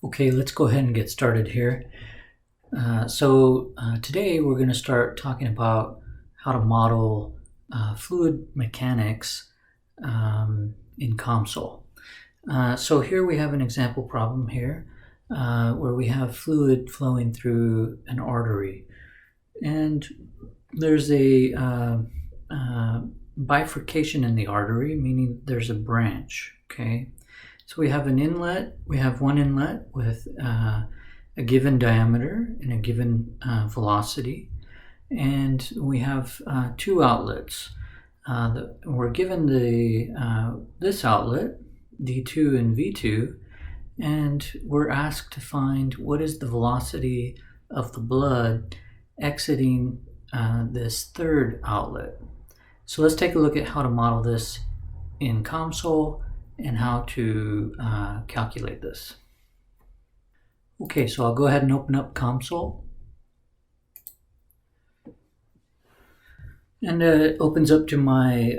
Okay, let's go ahead and get started here. Today we're going to start talking about how to model fluid mechanics in COMSOL. So here we have an example problem here where we have fluid flowing through an artery, and there's a bifurcation in the artery, meaning there's a branch. Okay, so we have an inlet. We have one inlet with a given diameter and a given velocity, and we have two outlets. We're given this outlet, D2 and V2, and we're asked to find what is the velocity of the blood exiting this third outlet. So let's take a look at how to model this in COMSOL and how to calculate this. Okay, so I'll go ahead and open up COMSOL. And it opens up to my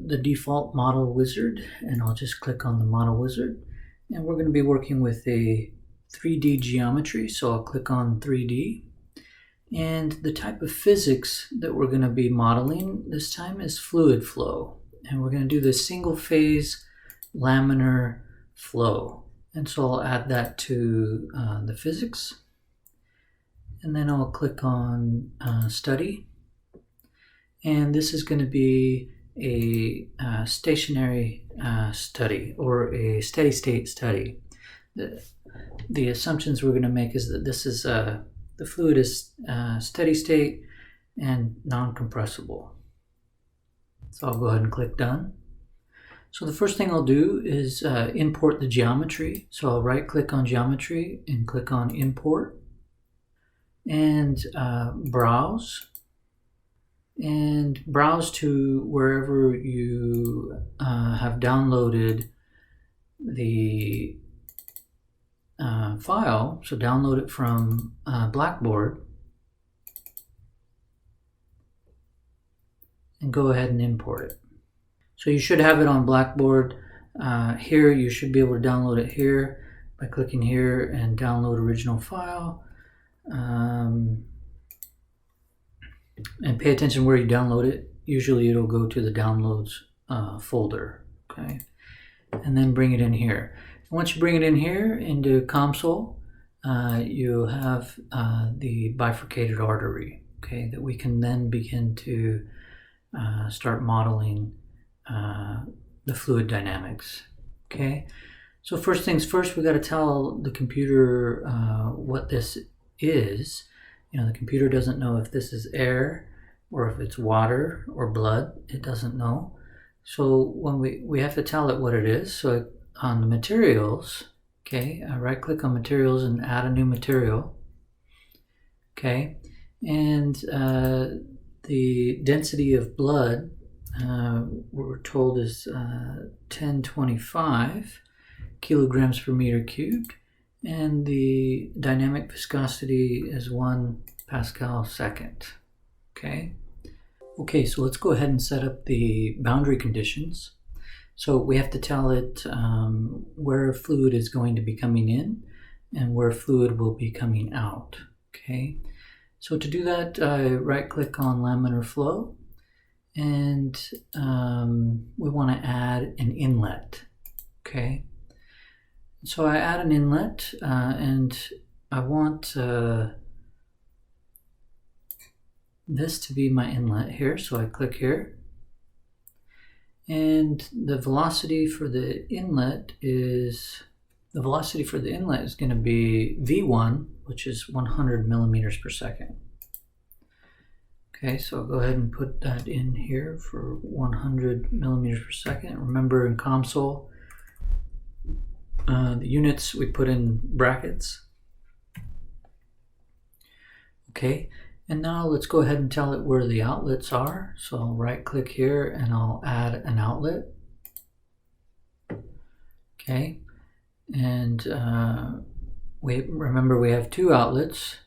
the default model wizard, and I'll just click on the model wizard. And we're going to be working with a 3D geometry, so I'll click on 3D. And the type of physics that we're going to be modeling this time is fluid flow. And we're going to do the single phase laminar flow. And so I'll add that to the physics. And then I'll click on study. And this is going to be a stationary study, or a steady state study. The assumptions we're going to make is that this is the fluid is steady state and non-compressible. So I'll go ahead and click done. So the first thing I'll do is import the geometry. So I'll right click on geometry and click on import and browse. And browse to wherever you have downloaded the file. So download it from Blackboard and go ahead and import it. So you should have it on Blackboard. Here you should be able to download it here by clicking here and download original file. And pay attention where you download it. Usually it'll go to the downloads folder, okay? And then bring it in here. Once you bring it in here into COMSOL, you'll have the bifurcated artery, okay, that we can then begin to start modeling the fluid dynamics, okay? So first things first, we got to tell the computer what this is. You know, the computer doesn't know if this is air or if it's water or blood. It doesn't know. So when we have to tell it what it is. So on the materials, okay, I right click on materials and add a new material. Okay, and the density of blood we're told is 1025 kilograms per meter cubed. And the dynamic viscosity is 1 Pascal second. Okay, so let's go ahead and set up the boundary conditions. So we have to tell it where fluid is going to be coming in and where fluid will be coming out. Okay, so to do that, right click on laminar flow, and we want to add an inlet. Okay. So I add an inlet and I want this to be my inlet here. So I click here, and the velocity for the inlet is going to be V1, which is 100 millimeters per second. Okay, so I'll go ahead and put that in here for 100 millimeters per second. Remember, in COMSOL, the units we put in brackets. Okay, and now let's go ahead and tell it where the outlets are. So I'll right click here and I'll add an outlet. Okay, and remember we have two outlets.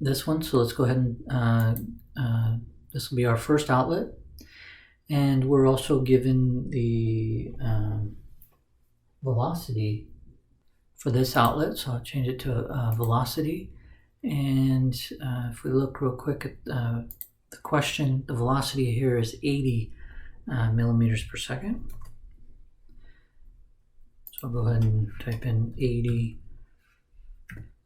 This one, so let's go ahead and this will be our first outlet. And we're also given the velocity for this outlet, so I'll change it to velocity. And if we look real quick at the question, the velocity here is 80 millimeters per second. So I'll go ahead and type in 80.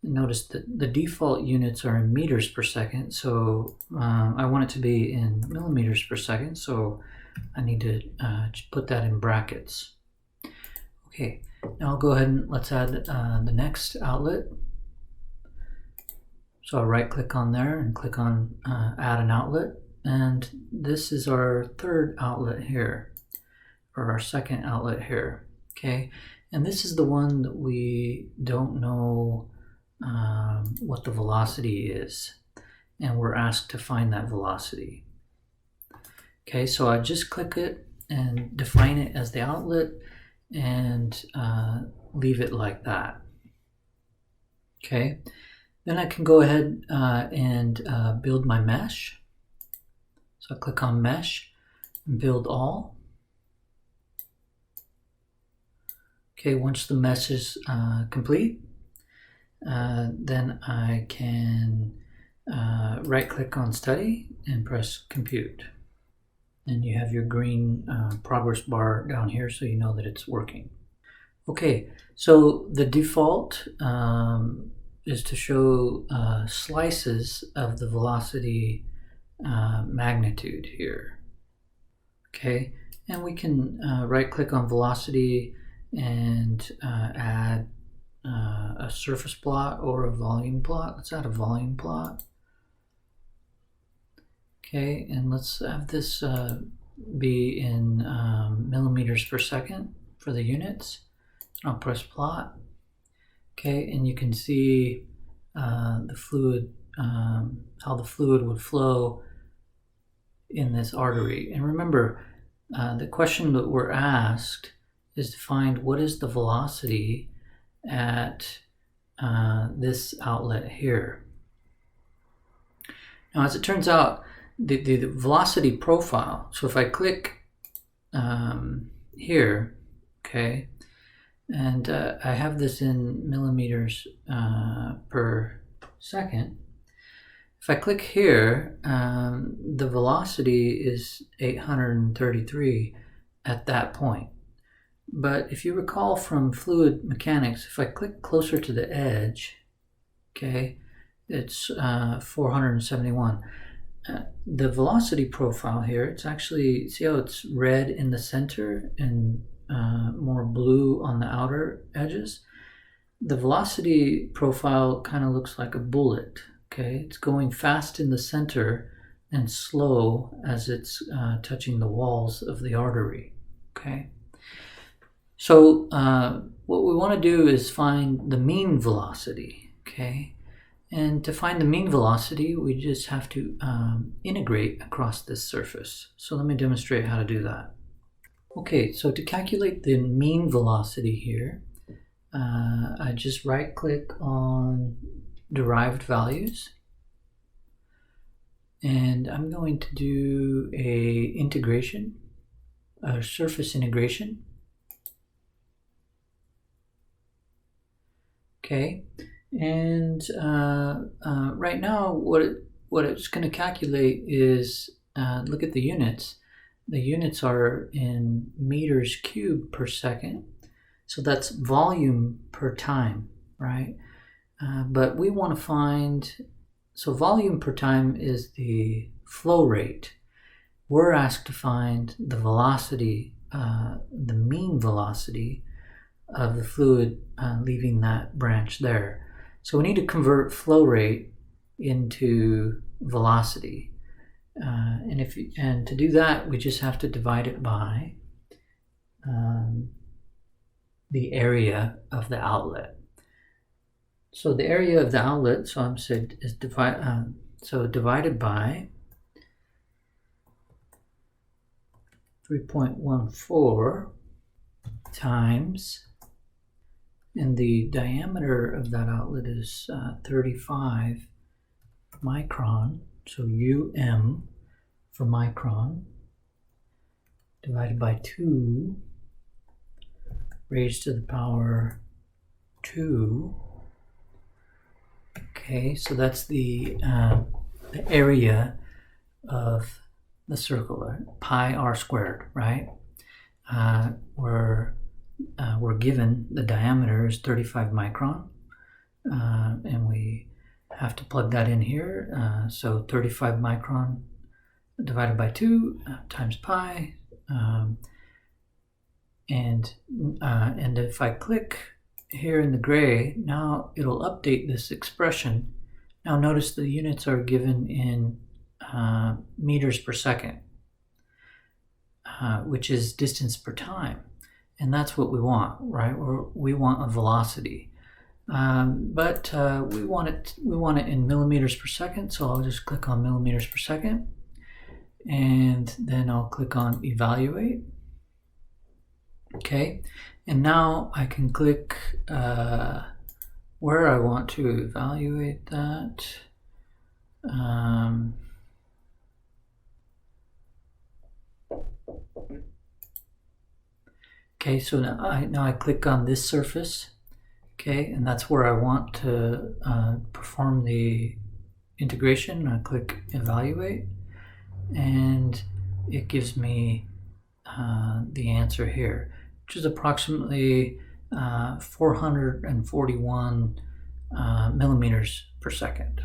Notice that the default units are in meters per second, so I want it to be in millimeters per second, so I need to put that in brackets. Okay, now I'll go ahead and let's add the next outlet. So I'll right click on there and click on add an outlet, and this is our third outlet here, or our second outlet here. Okay, and this is the one that we don't know what the velocity is, and we're asked to find that velocity. Okay, so I just click it and define it as the outlet and leave it like that. Okay, then I can go ahead and build my mesh. So I click on mesh and build all. Okay, once the mesh is complete, then I can right click on study and press compute. And you have your green progress bar down here so you know that it's working. Okay, so the default is to show slices of the velocity magnitude here. Okay, and we can right click on velocity and add a surface plot or a volume plot. Let's add a volume plot. Okay, and let's have this be in millimeters per second for the units. I'll press plot. Okay, and you can see the fluid, how the fluid would flow in this artery. And remember, the question that we're asked is to find what is the velocity at this outlet here. Now, as it turns out, the velocity profile, so if I click here, okay, and I have this in millimeters per second. If I click here, the velocity is 833 at that point. But if you recall from fluid mechanics, if I click closer to the edge, okay, it's 471. The velocity profile here, it's actually, see how it's red in the center and more blue on the outer edges? The velocity profile kind of looks like a bullet, okay? It's going fast in the center and slow as it's touching the walls of the artery, okay? So what we want to do is find the mean velocity, okay? And to find the mean velocity, we just have to integrate across this surface. So let me demonstrate how to do that. Okay, so to calculate the mean velocity here, I just right click on derived values. And I'm going to do a integration, a surface integration. Okay, and right now what it's going to calculate is, look at the units. The units are in meters cubed per second, so that's volume per time, right? But we want to find, so volume per time is the flow rate. We're asked to find the velocity, the mean velocity of the fluid leaving that branch there. So we need to convert flow rate into velocity. And to do that, we just have to divide it by the area of the outlet. So the area of the outlet, so I'm said is divided by 3.14 times, and the diameter of that outlet is 35 micron. So UM for micron divided by 2 raised to the power 2. Okay, so that's the area of the circle, pi r squared, right? We're given the diameter is 35 micron, and we have to plug that in here. So 35 micron divided by 2 times pi, and if I click here in the gray, now it'll update this expression. Now notice the units are given in meters per second, which is distance per time, and that's what we want, right? We want a velocity, but we want it in millimeters per second. So I'll just click on millimeters per second, and then I'll click on evaluate. Okay, and now I can click where I want to evaluate that. Okay, so now I click on this surface. Okay, and that's where I want to perform the integration. I click evaluate, and it gives me the answer here, which is approximately 441 millimeters per second.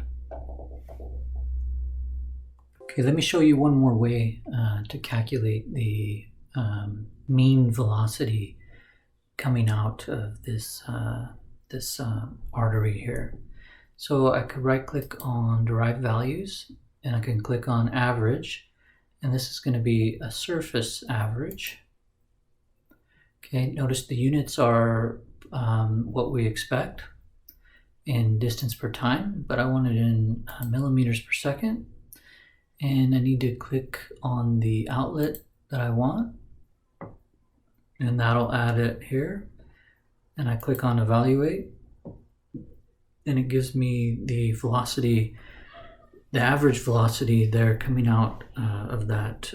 Okay, let me show you one more way to calculate the mean velocity coming out of this artery here. So I could right click on derived values, and I can click on average, and this is going to be a surface average. Okay, notice the units are what we expect in distance per time, but I want it in millimeters per second, and I need to click on the outlet that I want, and that'll add it here, and I click on evaluate, and it gives me the velocity, the average velocity there coming out of that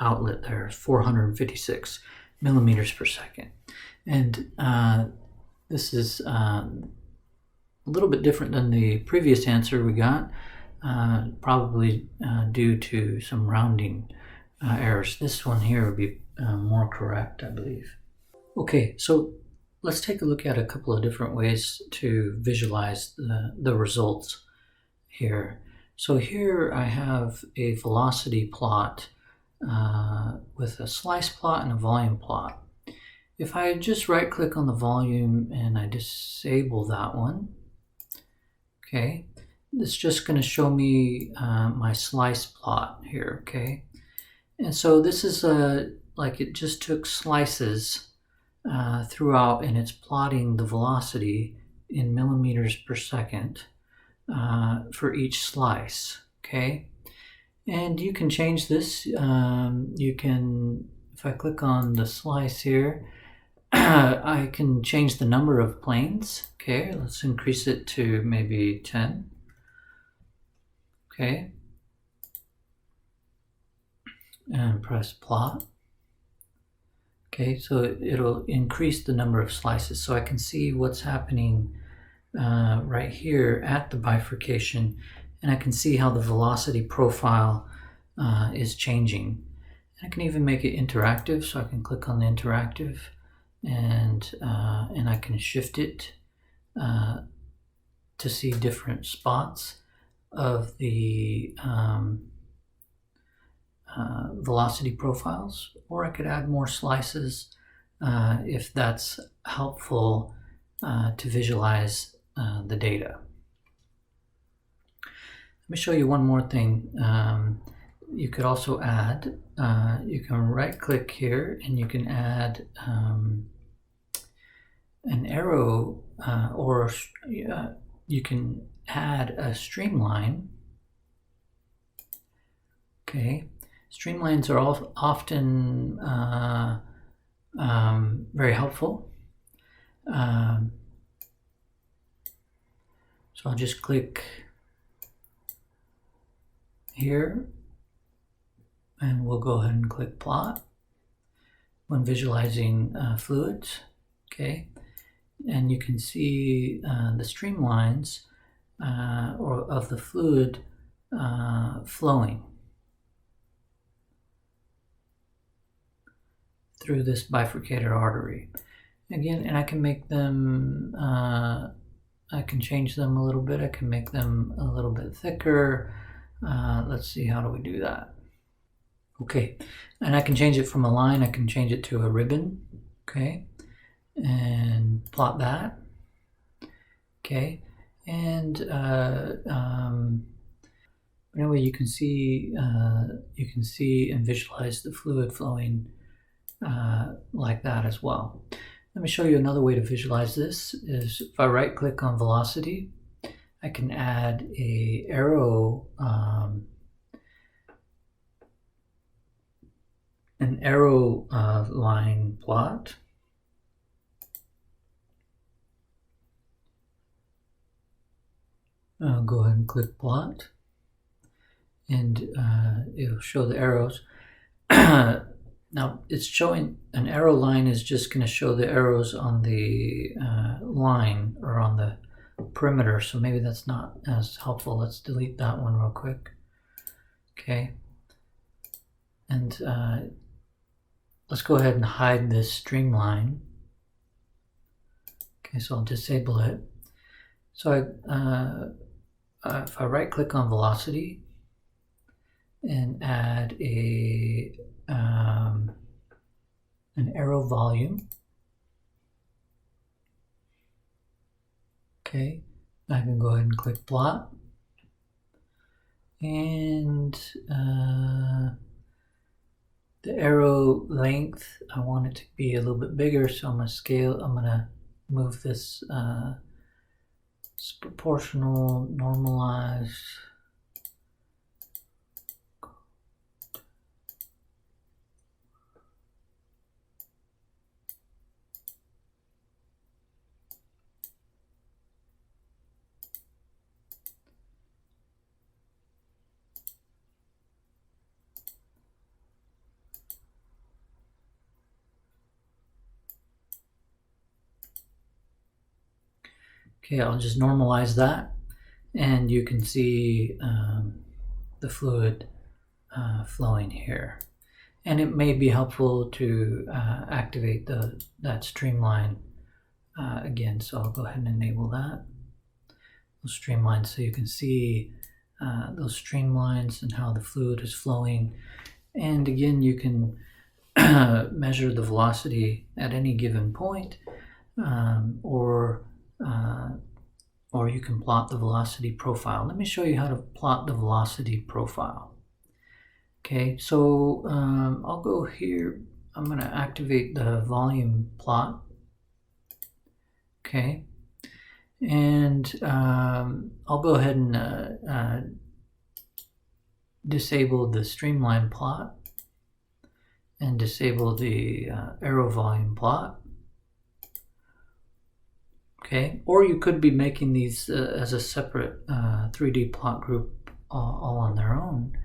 outlet there, 456 millimeters per second. And this is a little bit different than the previous answer we got, probably due to some rounding errors. This one here would be more correct, I believe. Okay, so let's take a look at a couple of different ways to visualize the results here. So here I have a velocity plot with a slice plot and a volume plot. If I just right click on the volume and I disable that one, okay, it's just going to show me my slice plot here, okay? And so this is like it just took slices throughout, and it's plotting the velocity in millimeters per second for each slice, okay? And you can change this. You can, if I click on the slice here, I can change the number of planes. Okay, let's increase it to maybe 10. Okay, and press plot. Okay, so it'll increase the number of slices, so I can see what's happening right here at the bifurcation, and I can see how the velocity profile is changing. I can even make it interactive, so I can click on the interactive, and I can shift it to see different spots of the velocity profiles, or I could add more slices if that's helpful to visualize the data. Let me show you one more thing. You could also add, you can right click here and you can add an arrow, or you can add a streamline. Okay, streamlines are often very helpful. So I'll just click here, and we'll go ahead and click plot when visualizing fluids. Okay, and you can see the streamlines or of the fluid flowing through this bifurcated artery. Again, and I can make them, I can change them a little bit. I can make them a little bit thicker. Let's see, how do we do that? Okay, and I can change it from a line. I can change it to a ribbon. Okay, and plot that. Okay, and anyway, you can see and visualize the fluid flowing like that as well. Let me show you another way to visualize this. Is if I right click on velocity, I can add a arrow, line plot. I'll go ahead and click plot, and it'll show the arrows. Now it's showing an arrow line is just going to show the arrows on the line or on the perimeter, so maybe that's not as helpful. Let's delete that one real quick. Okay, and let's go ahead and hide this streamline. Okay, so I'll disable it. So if I right click on velocity and add an arrow volume. Okay, I can go ahead and click plot, and the arrow length, I want it to be a little bit bigger, so I'm gonna move this it's proportional, normalized. Okay, I'll just normalize that, and you can see the fluid flowing here. And it may be helpful to activate that streamline again, so I'll go ahead and enable that. Those streamlines, so you can see those streamlines and how the fluid is flowing. And again, you can measure the velocity at any given point, or you can plot the velocity profile. Let me show you how to plot the velocity profile. Okay, so I'll go here. I'm going to activate the volume plot. Okay, and I'll go ahead and disable the streamline plot and disable the arrow volume plot. Okay, or you could be making these as a separate 3D plot group all on their own.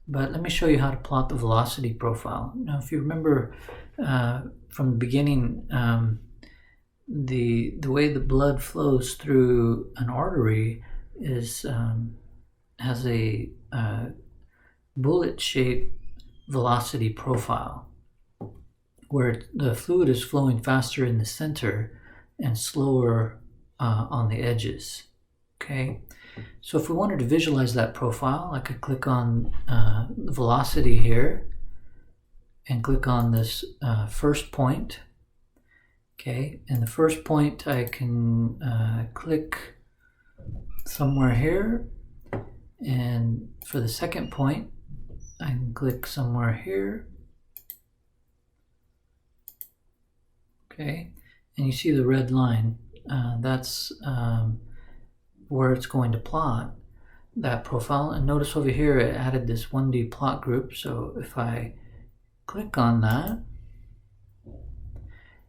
But let me show you how to plot the velocity profile. Now, if you remember from the beginning, the way the blood flows through an artery is has a bullet-shaped velocity profile, where the fluid is flowing faster in the center and slower on the edges. Okay, so if we wanted to visualize that profile, I could click on the velocity here and click on this first point. Okay, and the first point I can click somewhere here, and for the second point I can click somewhere here. Okay, and you see the red line, that's where it's going to plot that profile. And notice over here it added this 1D plot group, so if I click on that,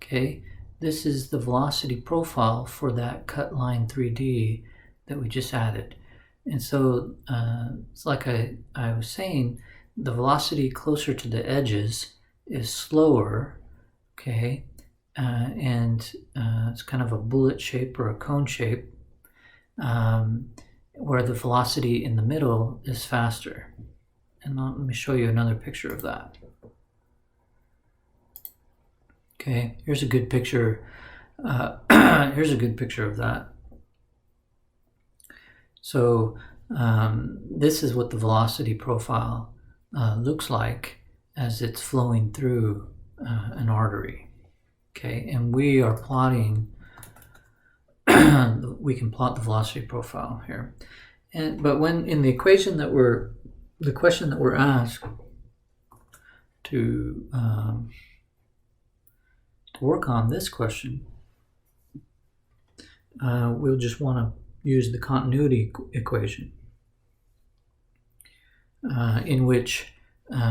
okay, this is the velocity profile for that cut line 3D that we just added. And so it's like I was saying, the velocity closer to the edges is slower, okay, and it's kind of a bullet shape or a cone shape, where the velocity in the middle is faster. And let me show you another picture of that. Okay, here's a good picture. Here's a good picture of that. So this is what the velocity profile looks like as it's flowing through an artery. Okay, and we are plotting, we can plot the velocity profile here. But when in the equation that the question that we're asked to work on this question, we'll just want to use the continuity equation, in which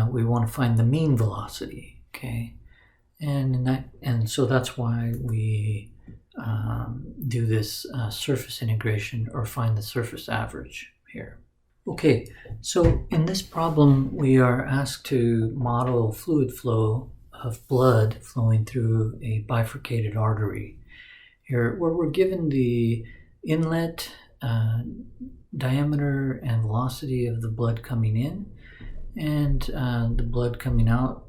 we want to find the mean velocity. Okay, and so that's why we do this surface integration, or find the surface average here. Okay, so in this problem we are asked to model fluid flow of blood flowing through a bifurcated artery here, where we're given the inlet diameter and velocity of the blood coming in, and the blood coming out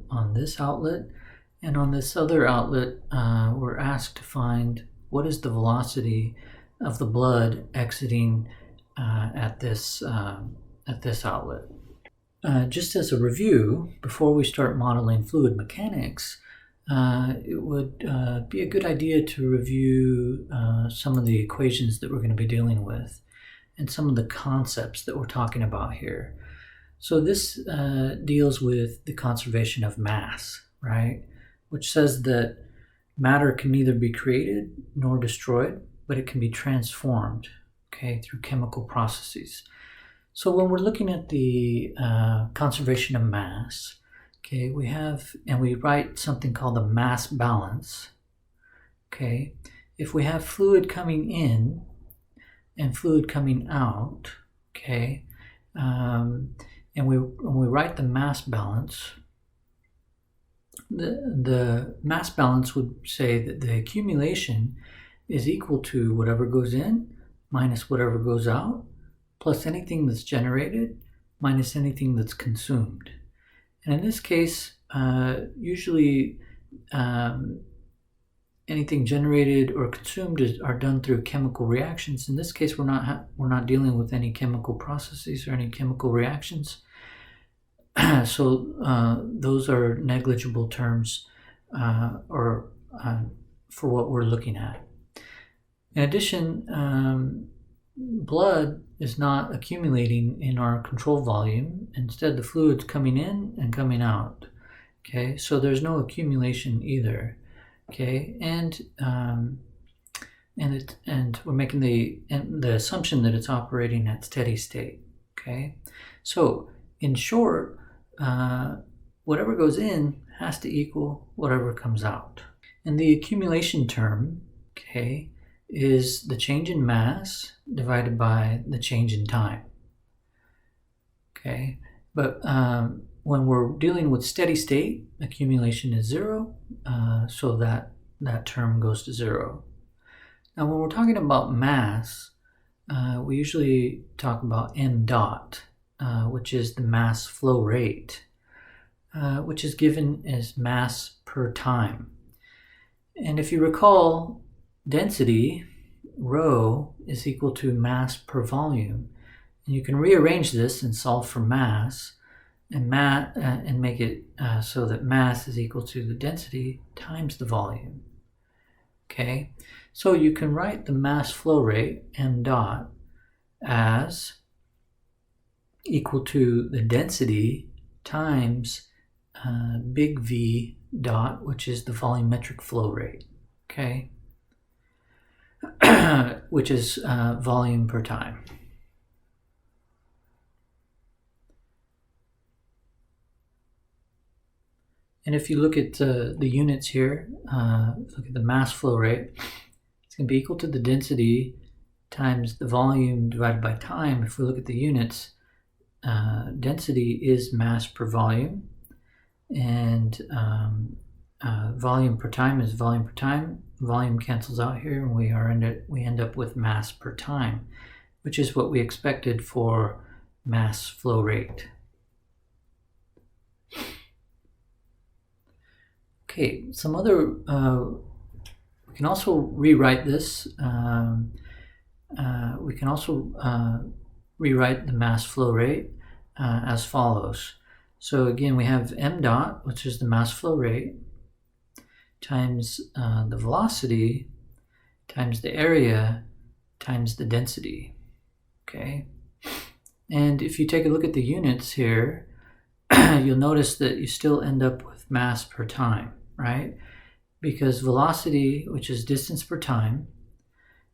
on this outlet. And on this other outlet, we're asked to find what is the velocity of the blood exiting at this outlet. Just as a review, before we start modeling fluid mechanics, it would be a good idea to review some of the equations that we're going to be dealing with, and some of the concepts that we're talking about here. So this deals with the conservation of mass, right? Which says that matter can neither be created nor destroyed, but it can be transformed, okay, through chemical processes. So when we're looking at the conservation of mass, okay, we write something called the mass balance. Okay, if we have fluid coming in and fluid coming out, okay, and we write the mass balance, the mass balance would say that the accumulation is equal to whatever goes in minus whatever goes out, plus anything that's generated minus anything that's consumed. And in this case, usually anything generated or consumed are done through chemical reactions. In this case, we're not dealing with any chemical processes or any chemical reactions. So those are negligible terms for what we're looking at. In addition, blood is not accumulating in our control volume. Instead, the fluid's coming in and coming out. Okay, so there's no accumulation either. Okay, and we're making the assumption that it's operating at steady state. Okay, so in short, whatever goes in has to equal whatever comes out. And the accumulation term, okay, is the change in mass divided by the change in time. Okay, but when we're dealing with steady state, accumulation is 0, so that term goes to 0. Now when we're talking about mass, we usually talk about m dot, which is the mass flow rate, which is given as mass per time. And if you recall, density, rho, is equal to mass per volume. And you can rearrange this and solve for mass, and make it so that mass is equal to the density times the volume. Okay, so you can write the mass flow rate, m dot, as equal to the density times big V dot, which is the volumetric flow rate, okay, which is volume per time. And if you look at the units here, look at the mass flow rate, it's going to be equal to the density times the volume divided by time. If we look at the units, density is mass per volume, and volume per time is volume per time. Volume cancels out here, and we end up with mass per time, which is what we expected for mass flow rate. Okay, some other, we can also rewrite this. We can also rewrite the mass flow rate as follows. So again, we have m dot, which is the mass flow rate, times the velocity, times the area, times the density. Okay, and if you take a look at the units here, you'll notice that you still end up with mass per time, right? Because velocity, which is distance per time,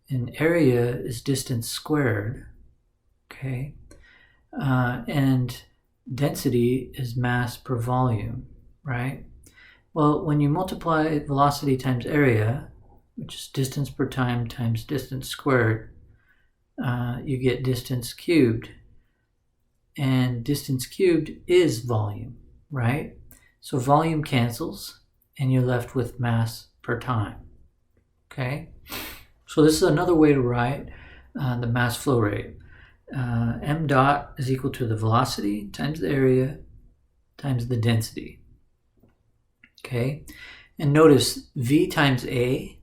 and area is distance squared, okay? And density is mass per volume, right? Well, when you multiply velocity times area, which is distance per time times distance squared, you get distance cubed. And distance cubed is volume, right? So volume cancels, and you're left with mass per time, okay? So this is another way to write the mass flow rate. M dot is equal to the velocity times the area times the density, okay? And notice V times A,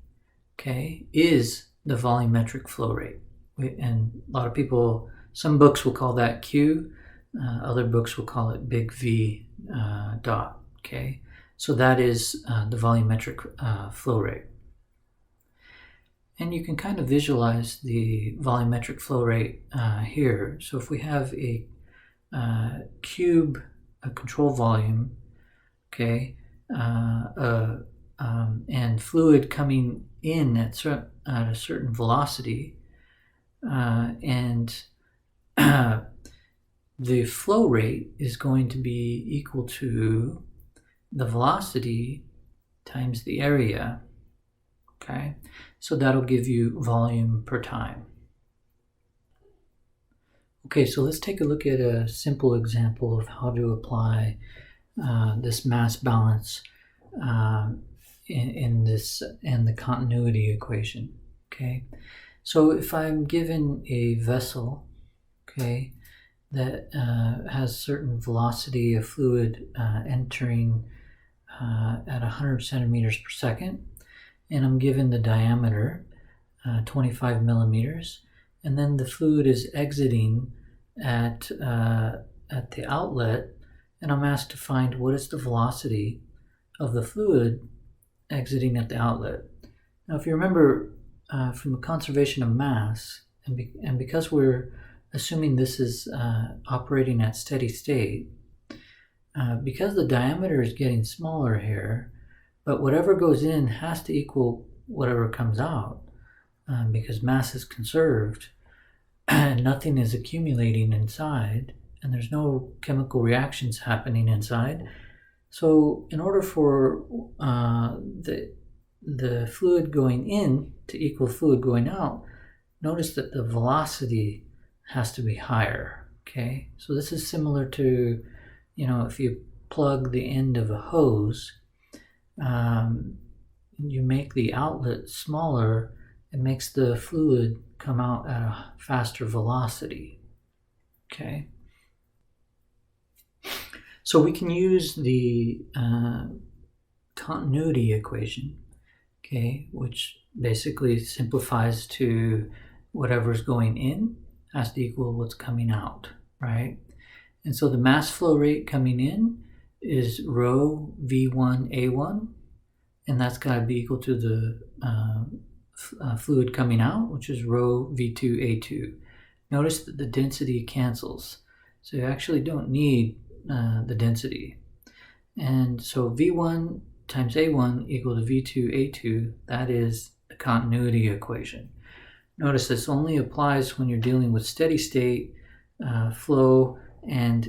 okay, is the volumetric flow rate. And a lot of people, some books will call that Q, other books will call it big V dot, okay? So that is the volumetric flow rate. And you can kind of visualize the volumetric flow rate here. So if we have a cube, a control volume, okay, and fluid coming in at a certain velocity, and the flow rate is going to be equal to the velocity times the area, okay? So that'll give you volume per time. Okay, so let's take a look at a simple example of how to apply this mass balance in the continuity equation, okay? So if I'm given a vessel, okay, that has certain velocity of fluid entering at 100 centimeters per second, and I'm given the diameter 25 millimeters, and then the fluid is exiting at the outlet, and I'm asked to find what is the velocity of the fluid exiting at the outlet. Now, if you remember from the conservation of mass, and because we're assuming this is operating at steady state, because the diameter is getting smaller here, but whatever goes in has to equal whatever comes out, because mass is conserved and nothing is accumulating inside, and there's no chemical reactions happening inside. So in order for the fluid going in to equal fluid going out, notice that the velocity has to be higher, okay? So this is similar to, you know, if you plug the end of a hose, you make the outlet smaller, it makes the fluid come out at a faster velocity, okay? So we can use the continuity equation, okay, which basically simplifies to whatever's going in has to equal what's coming out, right? And so the mass flow rate coming in is rho V1A1, and that's got to be equal to the fluid coming out, which is rho V2A2. Notice that the density cancels, so you actually don't need the density. And so V1 times A1 equal to V2A2, that is the continuity equation. Notice this only applies when you're dealing with steady state flow and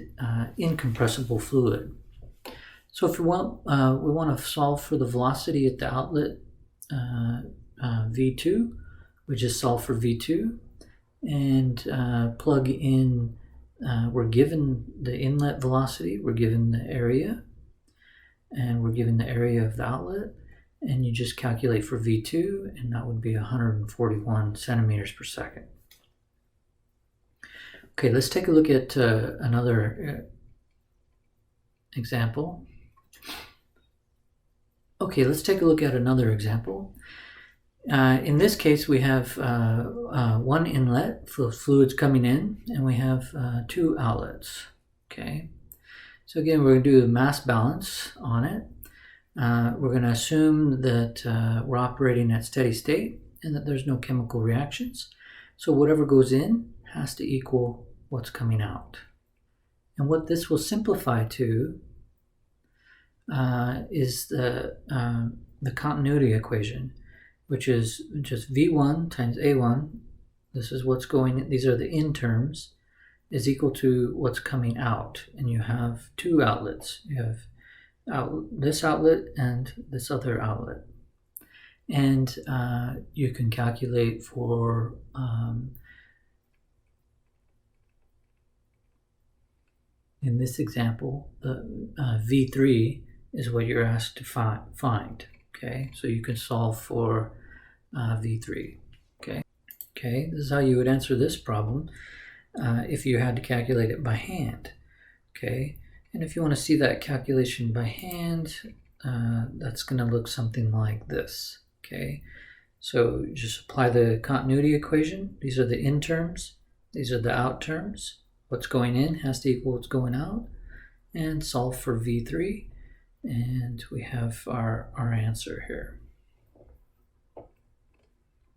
incompressible fluid. So if we want to solve for the velocity at the outlet V2, we just solve for V2 and plug in, we're given the inlet velocity, we're given the area, and we're given the area of the outlet, and you just calculate for V2, and that would be 141 centimeters per second. Okay, let's take a look at another example. Okay, let's take a look at another example. In this case, we have one inlet for fluids coming in, and we have two outlets. Okay, so again, we're going to do a mass balance on it. We're going to assume that we're operating at steady state and that there's no chemical reactions. So whatever goes in has to equal what's coming out. And what this will simplify to is the continuity equation, which is just V1 times A1, this is what's going, these are the in terms, is equal to what's coming out. And you have two outlets. You have this outlet and this other outlet. And you can calculate for in this example, the V3 is what you're asked to find. Okay, so you can solve for V3. Okay, this is how you would answer this problem if you had to calculate it by hand. Okay, and if you want to see that calculation by hand, that's going to look something like this. Okay, so just apply the continuity equation. These are the in terms, these are the out terms. What's going in has to equal what's going out, and solve for V3, and we have our answer here.